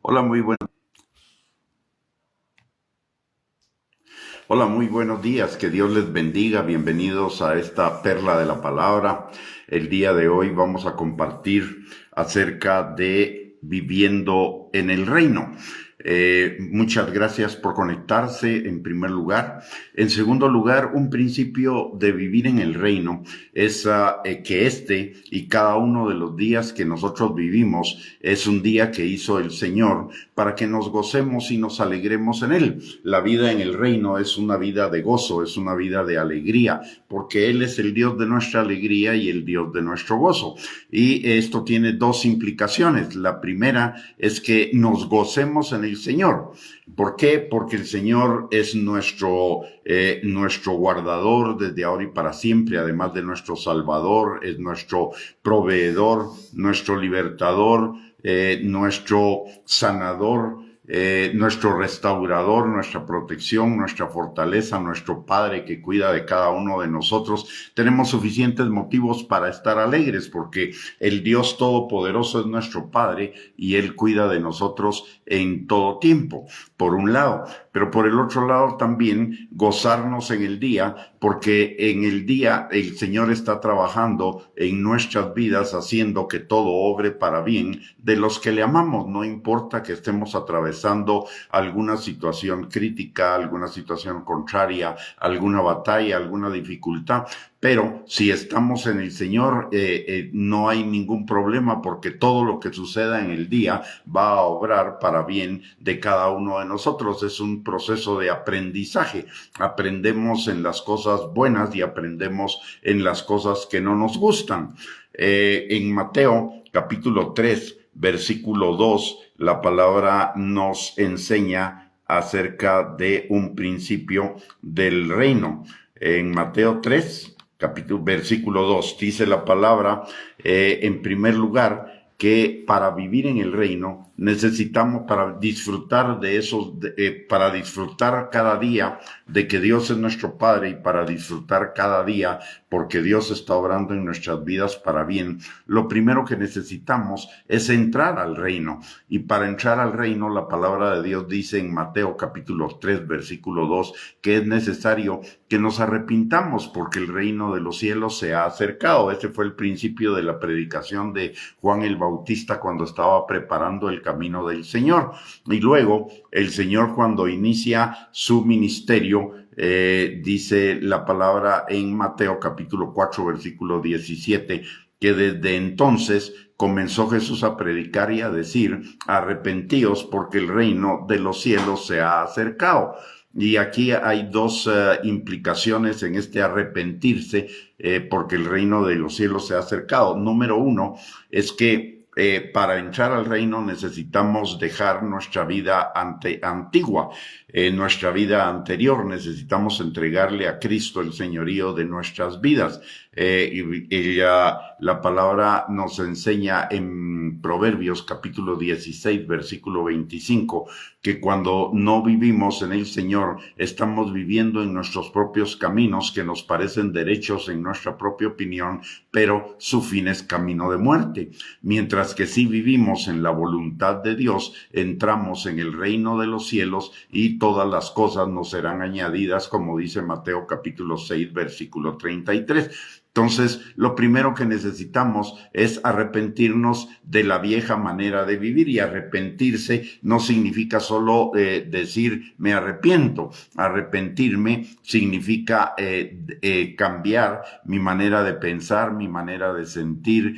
Hola, hola, muy buenos días. Que Dios les bendiga. Bienvenidos a esta perla de la palabra. El día de hoy vamos a compartir acerca de viviendo en el reino. Muchas gracias por conectarse en primer lugar. En segundo lugar, un principio de vivir en el reino es que este y cada uno de los días que nosotros vivimos es un día que hizo el Señor para que nos gocemos y nos alegremos en Él. La vida en el reino es una vida de gozo, es una vida de alegría, porque Él es el Dios de nuestra alegría y el Dios de nuestro gozo. Y esto tiene dos implicaciones. La primera es que nos gocemos en el Señor. ¿Por qué? Porque el Señor es nuestro guardador desde ahora y para siempre, además de nuestro Salvador, es nuestro proveedor, nuestro libertador, nuestro sanador, nuestro restaurador, nuestra protección, nuestra fortaleza, nuestro Padre que cuida de cada uno de nosotros. Tenemos suficientes motivos para estar alegres porque el Dios Todopoderoso es nuestro Padre y Él cuida de nosotros en todo tiempo, por un lado. Pero por el otro lado también gozarnos en el día, porque en el día el Señor está trabajando en nuestras vidas, haciendo que todo obre para bien de los que le amamos. No importa que estemos atravesando alguna situación crítica, alguna situación contraria, alguna batalla, alguna dificultad. Pero si estamos en el Señor, no hay ningún problema porque todo lo que suceda en el día va a obrar para bien de cada uno de nosotros. Es un proceso de aprendizaje. Aprendemos en las cosas buenas y aprendemos en las cosas que no nos gustan. En Mateo capítulo 3, versículo 2, la palabra nos enseña acerca de un principio del reino. En Mateo 3, versículo 2, dice la palabra, en primer lugar, que para vivir en el reino necesitamos, para disfrutar de esos, para disfrutar cada día de que Dios es nuestro Padre y para disfrutar cada día porque Dios está obrando en nuestras vidas para bien, lo primero que necesitamos es entrar al reino. Y para entrar al reino, la palabra de Dios dice en Mateo capítulo 3, versículo 2, que es necesario que nos arrepintamos porque el reino de los cielos se ha acercado. Ese fue el principio de la predicación de Juan el Bautista cuando estaba preparando el camino del Señor. Y luego el Señor, cuando inicia su ministerio, dice la palabra en Mateo capítulo 4, versículo 17, que desde entonces comenzó Jesús a predicar y a decir: arrepentíos porque el reino de los cielos se ha acercado. Y aquí hay dos implicaciones en este arrepentirse, porque el reino de los cielos se ha acercado. Número uno es que para entrar al reino necesitamos dejar nuestra vida antigua, nuestra vida anterior. Necesitamos entregarle a Cristo el señorío de nuestras vidas. La palabra nos enseña en Proverbios capítulo 16, versículo 25, que cuando no vivimos en el Señor, estamos viviendo en nuestros propios caminos que nos parecen derechos en nuestra propia opinión, pero su fin es camino de muerte. Mientras que si vivimos en la voluntad de Dios, entramos en el reino de los cielos y todas las cosas nos serán añadidas, como dice Mateo capítulo 6, versículo 33. Entonces, lo primero que necesitamos es arrepentirnos de la vieja manera de vivir, y arrepentirse no significa solo decir me arrepiento. Arrepentirme significa cambiar mi manera de pensar, mi manera de sentir,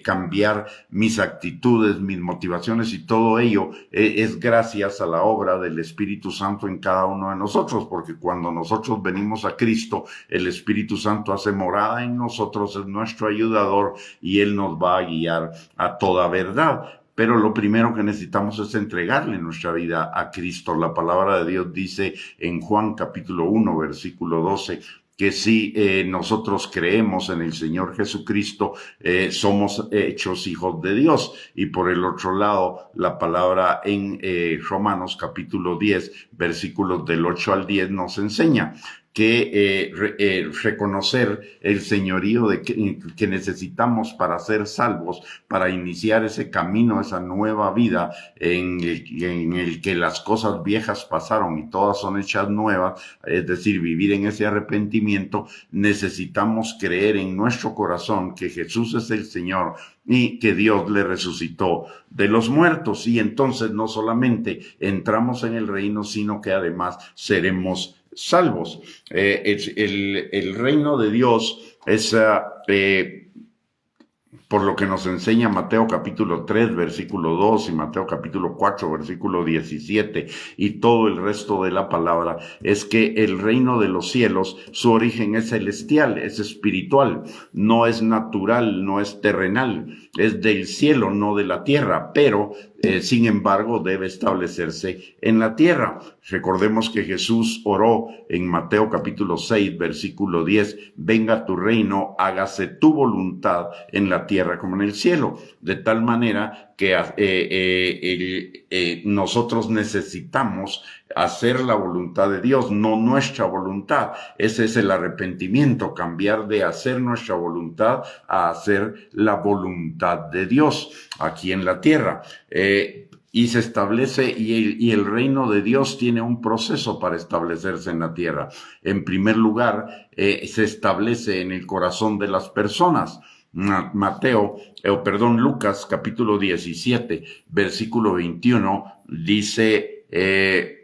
cambiar mis actitudes, mis motivaciones, y todo ello es gracias a la obra del Espíritu Santo en cada uno de nosotros, porque cuando nosotros venimos a Cristo, el Espíritu Santo hace morada en nosotros, es nuestro ayudador y Él nos va a guiar a toda verdad. Pero lo primero que necesitamos es entregarle nuestra vida a Cristo. La palabra de Dios dice en Juan capítulo 1, versículo 12, que si nosotros creemos en el Señor Jesucristo, somos hechos hijos de Dios. Y por el otro lado, la palabra en Romanos capítulo 10, versículos del 8 al 10 nos enseña que reconocer el señorío que necesitamos para ser salvos, para iniciar ese camino, esa nueva vida en el que las cosas viejas pasaron y todas son hechas nuevas, es decir, vivir en ese arrepentimiento. Necesitamos creer en nuestro corazón que Jesús es el Señor y que Dios le resucitó de los muertos, y entonces no solamente entramos en el reino, sino que además seremos salvos. El reino de Dios es por lo que nos enseña Mateo capítulo 3, versículo 2 y Mateo capítulo 4, versículo 17 y todo el resto de la palabra, es que el reino de los cielos, su origen es celestial, es espiritual, no es natural, no es terrenal, es del cielo, no de la tierra, pero sin embargo debe establecerse en la tierra. Recordemos que Jesús oró en Mateo capítulo 6, versículo 10, venga tu reino, hágase tu voluntad en la tierra como en el cielo, de tal manera que nosotros necesitamos hacer la voluntad de Dios, no nuestra voluntad. Ese es el arrepentimiento, cambiar de hacer nuestra voluntad a hacer la voluntad de Dios aquí en la tierra. Y se establece, y el reino de Dios tiene un proceso para establecerse en la tierra. En primer lugar, se establece en el corazón de las personas. Lucas capítulo 17, versículo 21, dice,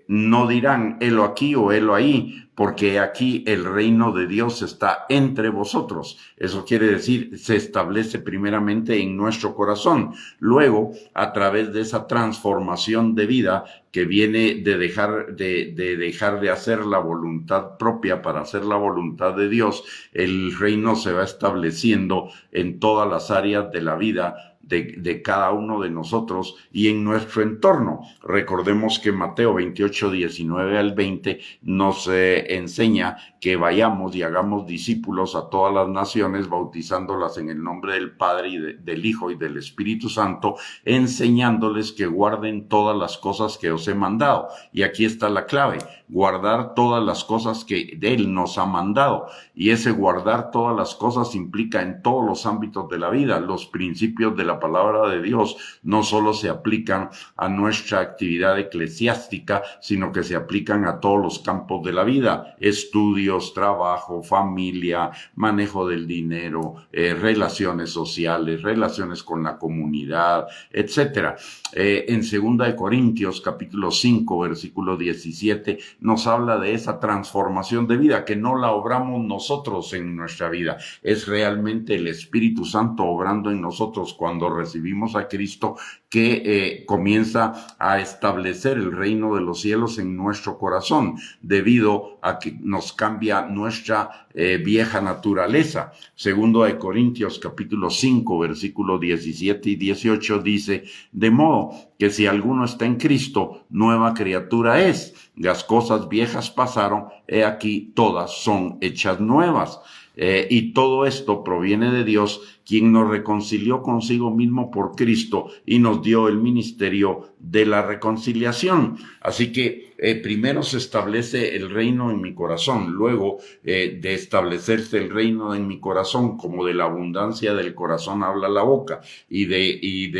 no dirán helo aquí o helo ahí, porque aquí el reino de Dios está entre vosotros. Eso quiere decir, se establece primeramente en nuestro corazón. Luego, a través de esa transformación de vida que viene de dejar de hacer la voluntad propia para hacer la voluntad de Dios, el reino se va estableciendo en todas las áreas de la vida de cada uno de nosotros y en nuestro entorno. Recordemos que Mateo 28, 19 al 20 nos enseña que vayamos y hagamos discípulos a todas las naciones, bautizándolas en el nombre del Padre y del Hijo y del Espíritu Santo, enseñándoles que guarden todas las cosas que os he mandado. Y aquí está la clave, guardar todas las cosas que Él nos ha mandado. Y ese guardar todas las cosas implica en todos los ámbitos de la vida. Los principios de la palabra de Dios no solo se aplican a nuestra actividad eclesiástica, sino que se aplican a todos los campos de la vida: estudios, trabajo, familia, manejo del dinero, relaciones sociales, relaciones con la comunidad, etcétera. En 2 Corintios capítulo 5, versículo 17, nos habla de esa transformación de vida, que no la obramos nosotros en nuestra vida, es realmente el Espíritu Santo obrando en nosotros cuando recibimos a Cristo, que comienza a establecer el reino de los cielos en nuestro corazón, debido a que nos cambia nuestra vieja naturaleza. 2 Corintios capítulo 5, versículo 17 y 18 dice, de modo que si alguno está en Cristo, nueva criatura es. Las cosas viejas pasaron, he aquí todas son hechas nuevas. Y todo esto proviene de Dios, quien nos reconcilió consigo mismo por Cristo y nos dio el ministerio de la reconciliación. Así que primero se establece el reino en mi corazón, luego de establecerse el reino en mi corazón, como de la abundancia del corazón habla la boca, y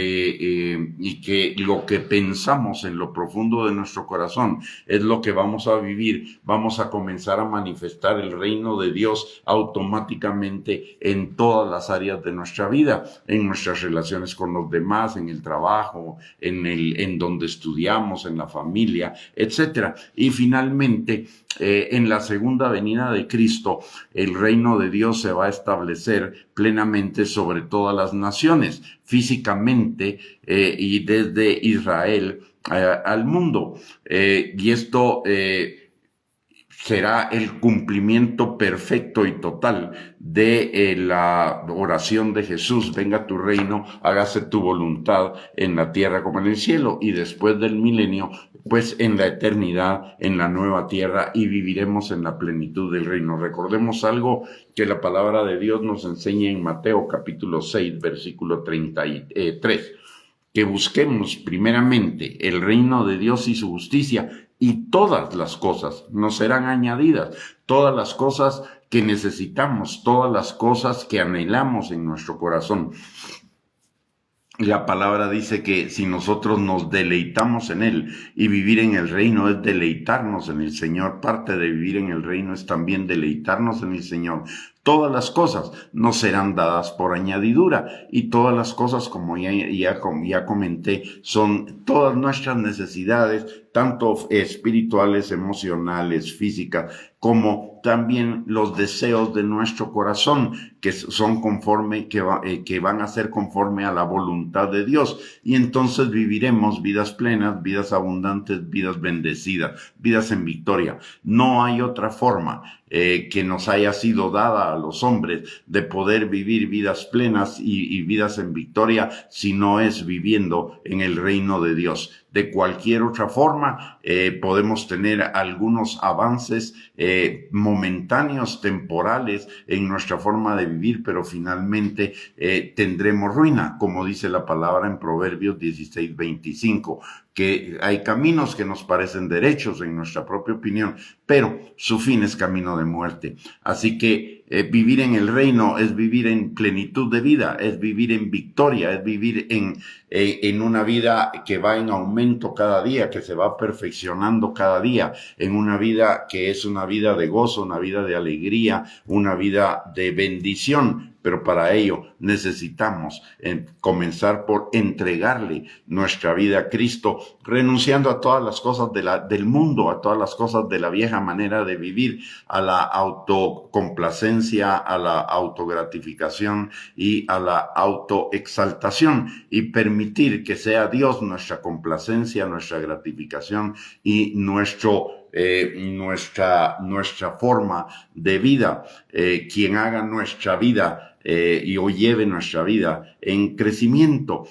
que lo que pensamos en lo profundo de nuestro corazón es lo que vamos a vivir. Vamos a comenzar a manifestar el reino de Dios automáticamente en todas las áreas de nuestra vida, en nuestras relaciones con los demás, en el trabajo, en donde estudiamos, en la familia, etcétera. Y finalmente, en la segunda venida de Cristo, el reino de Dios se va a establecer plenamente sobre todas las naciones, físicamente y desde Israel al mundo. Y esto será el cumplimiento perfecto y total de la oración de Jesús: venga tu reino, hágase tu voluntad en la tierra como en el cielo. Y después del milenio, pues en la eternidad, en la nueva tierra, y viviremos en la plenitud del reino. Recordemos algo que la palabra de Dios nos enseña en Mateo capítulo 6, versículo 33. Que busquemos primeramente el reino de Dios y su justicia, y todas las cosas nos serán añadidas, todas las cosas que necesitamos, todas las cosas que anhelamos en nuestro corazón. La palabra dice que si nosotros nos deleitamos en Él, y vivir en el reino es deleitarnos en el Señor, parte de vivir en el reino es también deleitarnos en el Señor. Todas las cosas nos serán dadas por añadidura, y todas las cosas, como ya comenté, son todas nuestras necesidades, tanto espirituales, emocionales, físicas, como también los deseos de nuestro corazón, que son que van a ser conforme a la voluntad de Dios. Y entonces viviremos vidas plenas, vidas abundantes, vidas bendecidas, vidas en victoria. No hay otra forma que nos haya sido dada a los hombres de poder vivir vidas plenas y vidas en victoria, si no es viviendo en el reino de Dios. De cualquier otra forma, podemos tener algunos avances momentáneos, temporales en nuestra forma de vivir, pero finalmente tendremos ruina, como dice la palabra en Proverbios 16:25, que hay caminos que nos parecen derechos en nuestra propia opinión, pero su fin es camino de muerte. Así que vivir en el reino es vivir en plenitud de vida, es vivir en victoria, es vivir en una vida que va en aumento cada día, que se va perfeccionando cada día, en una vida que es una vida de gozo, una vida de alegría, una vida de bendición. Pero para ello necesitamos comenzar por entregarle nuestra vida a Cristo, renunciando a todas las cosas del mundo, a todas las cosas de la vieja manera de vivir, a la autocomplacencia, a la autogratificación y a la autoexaltación, y permitir que sea Dios nuestra complacencia, nuestra gratificación y nuestra forma de vida, quien haga nuestra vida o lleve nuestra vida en crecimiento.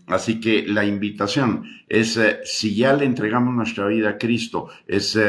Así que la invitación es, si ya le entregamos nuestra vida a Cristo, es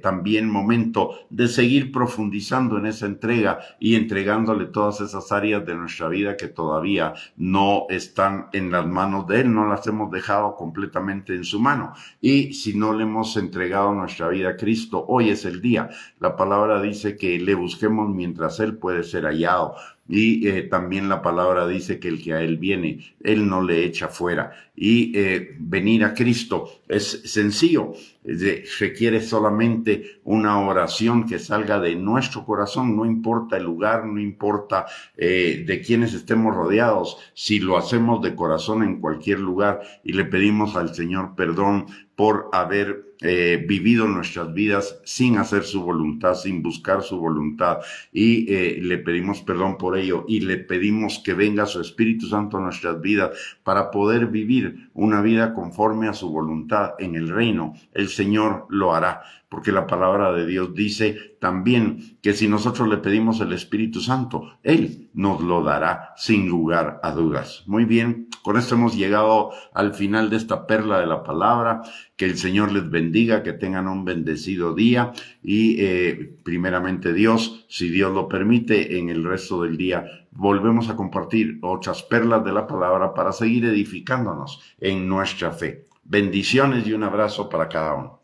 también momento de seguir profundizando en esa entrega y entregándole todas esas áreas de nuestra vida que todavía no están en las manos de Él, no las hemos dejado completamente en su mano. Y si no le hemos entregado nuestra vida a Cristo, hoy es el día. La palabra dice que le busquemos mientras Él puede ser hallado. Y también la palabra dice que el que a Él viene, Él no le echa fuera. Y venir a Cristo es sencillo, requiere solamente una oración que salga de nuestro corazón, no importa el lugar, no importa de quienes estemos rodeados. Si lo hacemos de corazón en cualquier lugar y le pedimos al Señor perdón por haber vivido nuestras vidas sin hacer su voluntad, sin buscar su voluntad, y le pedimos perdón por ello, y le pedimos que venga su Espíritu Santo a nuestras vidas para poder vivir una vida conforme a su voluntad en el reino, el Señor lo hará, porque la palabra de Dios dice también que si nosotros le pedimos el Espíritu Santo, Él nos lo dará sin lugar a dudas. Muy bien, con esto hemos llegado al final de esta perla de la palabra. Que el Señor les bendiga, que tengan un bendecido día y primeramente Dios, si Dios lo permite, en el resto del día volvemos a compartir otras perlas de la palabra para seguir edificándonos en nuestra fe. Bendiciones y un abrazo para cada uno.